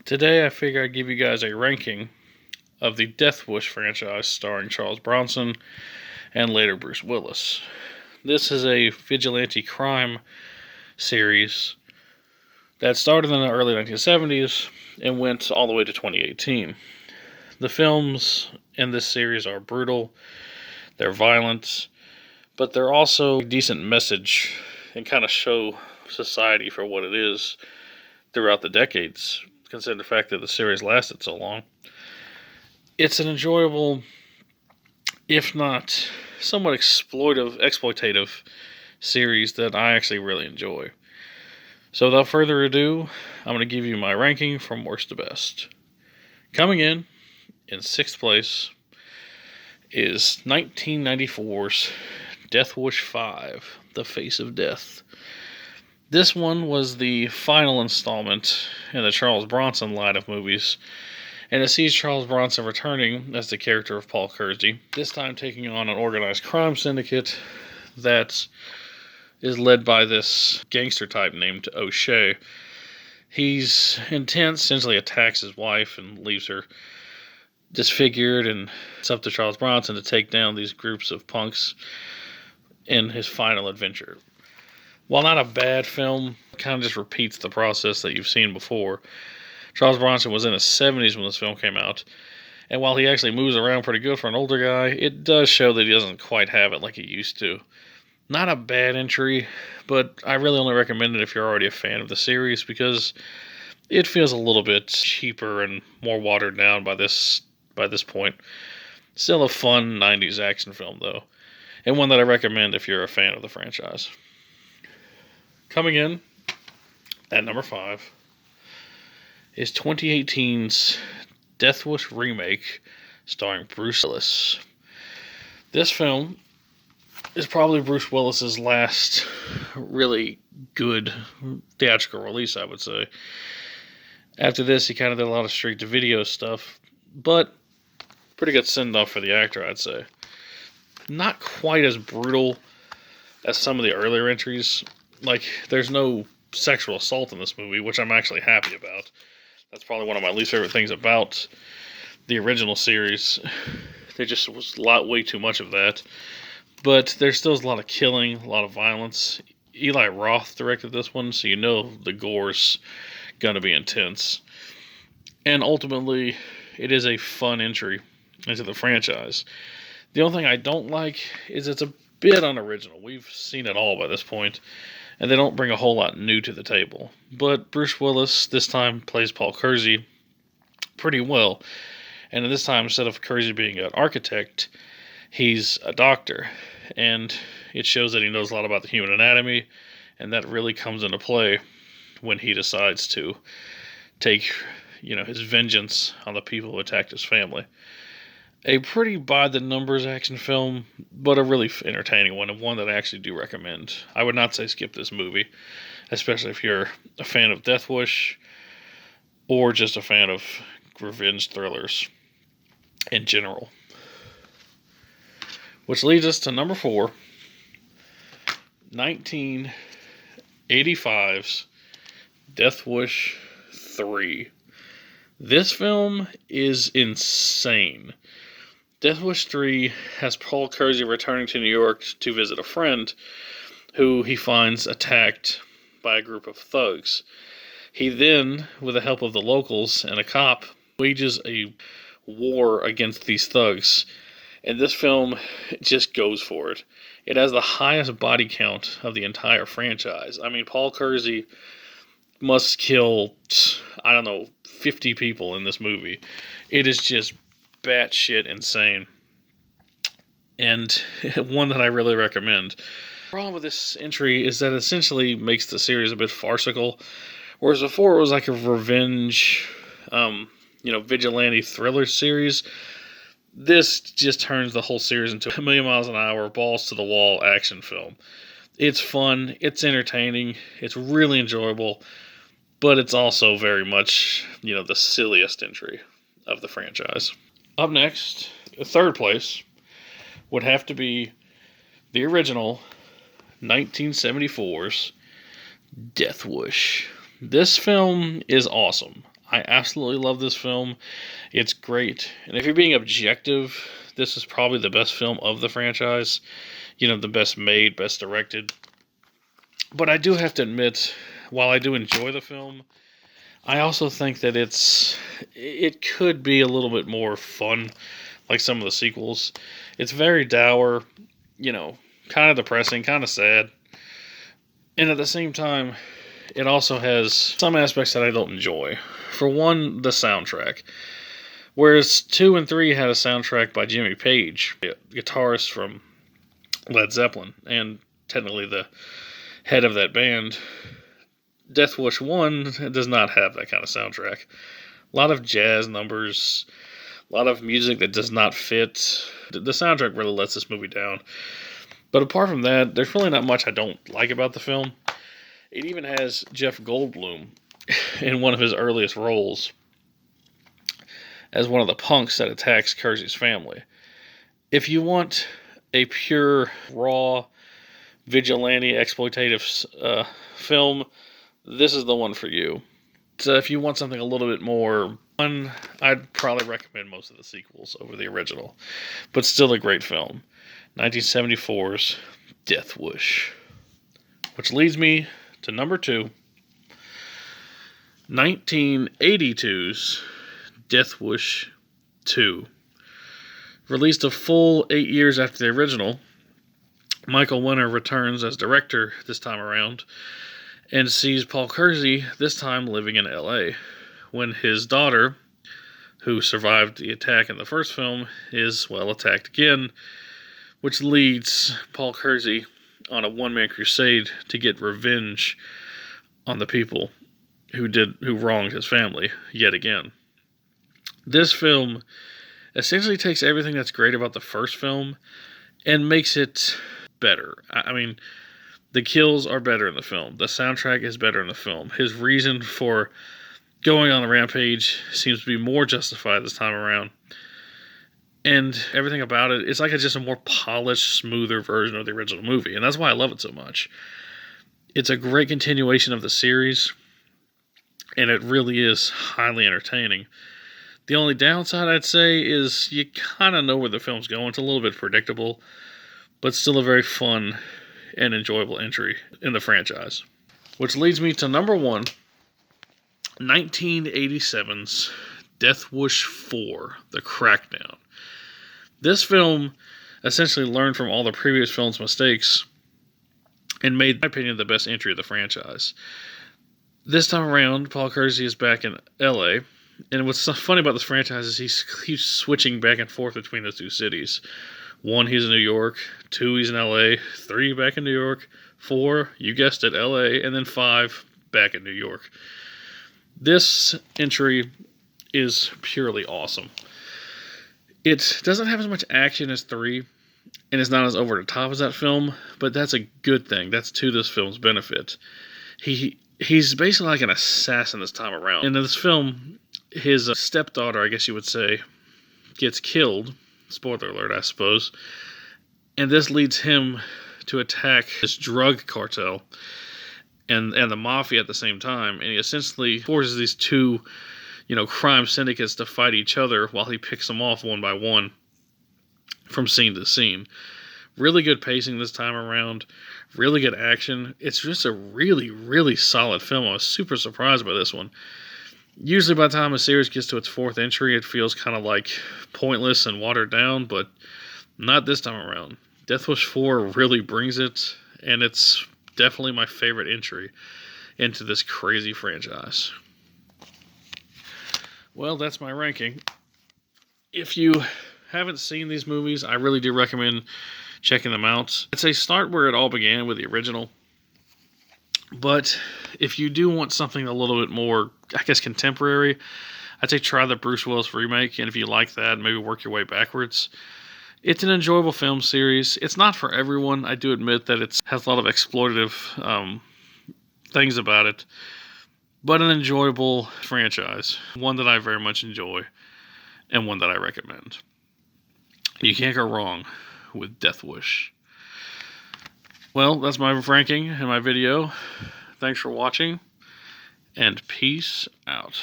Today I figure I'd give you guys a ranking of the Death Wish franchise starring Charles Bronson and later Bruce Willis. This is a vigilante crime series that started in the early 1970s and went all the way to 2018. The films in this series are brutal, they're violent, but they're also a decent message and kind of show society for what it is throughout the decades, considering the fact that the series lasted so long. It's an enjoyable, if not somewhat exploitative series that I actually really enjoy. So without further ado, I'm going to give you my ranking from worst to best. Coming in 6th place is 1994's Death Wish 5, The Face of Death. This one was the final installment in the Charles Bronson line of movies, and it sees Charles Bronson returning as the character of Paul Kersey, this time taking on an organized crime syndicate that is led by this gangster type named O'Shea. He's intense, essentially attacks his wife and leaves her disfigured, and it's up to Charles Bronson to take down these groups of punks in his final adventure. While not a bad film, it kind of just repeats the process that you've seen before. Charles Bronson was in his 70s when this film came out, and while he actually moves around pretty good for an older guy, it does show that he doesn't quite have it like he used to. Not a bad entry, but I really only recommend it if you're already a fan of the series, because it feels a little bit cheaper and more watered down by this point. Still a fun 90s action film, though, and one that I recommend if you're a fan of the franchise. Coming in at number 5 is 2018's Death Wish remake starring Bruce Willis. This film is probably Bruce Willis's last really good theatrical release, I would say. After this, he kind of did a lot of straight-to-video stuff, but pretty good send-off for the actor, I'd say. Not quite as brutal as some of the earlier entries. Like, there's no sexual assault in this movie, which I'm actually happy about. That's probably one of my least favorite things about the original series. There just was way too much of that. But there still is a lot of killing, a lot of violence. Eli Roth directed this one, so you know the gore's going to be intense. And ultimately, it is a fun entry into the franchise. The only thing I don't like is it's a bit unoriginal. We've seen it all by this point, and they don't bring a whole lot new to the table. But Bruce Willis this time plays Paul Kersey pretty well. And this time, instead of Kersey being an architect, he's a doctor. And it shows that he knows a lot about the human anatomy, and that really comes into play when he decides to take, his vengeance on the people who attacked his family. A pretty by-the-numbers action film, but a really entertaining one, and one that I actually do recommend. I would not say skip this movie, especially if you're a fan of Death Wish, or just a fan of revenge thrillers in general. Which leads us to number 4, 1985's Death Wish 3. This film is insane. Death Wish 3 has Paul Kersey returning to New York to visit a friend who he finds attacked by a group of thugs. He then, with the help of the locals and a cop, wages a war against these thugs. And this film just goes for it. It has the highest body count of the entire franchise. I mean, Paul Kersey must kill, 50 people in this movie. It is just batshit insane, and one that I really recommend. The problem with this entry is that it essentially makes the series a bit farcical, whereas before it was like a revenge, vigilante thriller series. This just turns the whole series into a million miles an hour, balls to the wall action film. It's fun, it's entertaining, it's really enjoyable, but it's also very much, the silliest entry of the franchise. Up next, 3rd place, would have to be the original 1974's Death Wish. This film is awesome. I absolutely love this film. It's great. And if you're being objective, this is probably the best film of the franchise. You know, the best made, best directed. But I do have to admit, while I do enjoy the film, I also think that it could be a little bit more fun, like some of the sequels. It's very dour, you know, kind of depressing, kind of sad. And at the same time, it also has some aspects that I don't enjoy. For one, the soundtrack. Whereas 2 and 3 had a soundtrack by Jimmy Page, the guitarist from Led Zeppelin, and technically the head of that band, Death Wish 1 does not have that kind of soundtrack. A lot of jazz numbers, a lot of music that does not fit. The soundtrack really lets this movie down. But apart from that, there's really not much I don't like about the film. It even has Jeff Goldblum in one of his earliest roles as one of the punks that attacks Kersey's family. If you want a pure, raw, vigilante, exploitative film, this is the one for you. So if you want something a little bit more fun, I'd probably recommend most of the sequels over the original. But still a great film. 1974's Death Wish. Which leads me to number 2. 1982's Death Wish 2. Released a full 8 years after the original, Michael Winner returns as director this time around and sees Paul Kersey this time living in LA when his daughter, who survived the attack in the first film, is, well, attacked again, which leads Paul Kersey on a one-man crusade to get revenge on the people who wronged his family yet again. This film essentially takes everything that's great about the first film and makes it better. I mean, the kills are better in the film. The soundtrack is better in the film. His reason for going on a rampage seems to be more justified this time around. And everything about it, it's like just a more polished, smoother version of the original movie. And that's why I love it so much. It's a great continuation of the series, and it really is highly entertaining. The only downside, I'd say, is you kind of know where the film's going. It's a little bit predictable, but still a very fun and enjoyable entry in the franchise. Which leads me to number 1, 1987's Death Wish 4, The Crackdown. This film essentially learned from all the previous film's mistakes and made, in my opinion, the best entry of the franchise. This time around, Paul Kersey is back in LA, and what's so funny about this franchise is he keeps switching back and forth between those two cities. 1, he's in New York. 2, he's in LA. 3, back in New York. 4, you guessed it, LA. And then 5, back in New York. This entry is purely awesome. It doesn't have as much action as 3, and it's not as over the top as that film, but that's a good thing. That's to this film's benefit. He's basically like an assassin this time around. And in this film, his stepdaughter, I guess you would say, gets killed. Spoiler alert, I suppose. And this leads him to attack this drug cartel and the mafia at the same time. And he essentially forces these two, crime syndicates to fight each other while he picks them off one by one from scene to scene. Really good pacing this time around. Really good action. It's just a really, really solid film. I was super surprised by this one. Usually by the time a series gets to its 4th entry, it feels kind of like pointless and watered down, but not this time around. Death Wish 4 really brings it, and it's definitely my favorite entry into this crazy franchise. Well, that's my ranking. If you haven't seen these movies, I really do recommend checking them out. I'd say start where it all began with the original. But if you do want something a little bit more, I guess, contemporary, I'd say try the Bruce Willis remake. And if you like that, maybe work your way backwards. It's an enjoyable film series. It's not for everyone. I do admit that it has a lot of exploitative things about it. But an enjoyable franchise. One that I very much enjoy. And one that I recommend. You can't go wrong with Death Wish. Well, that's my ranking and my video. Thanks for watching, and peace out.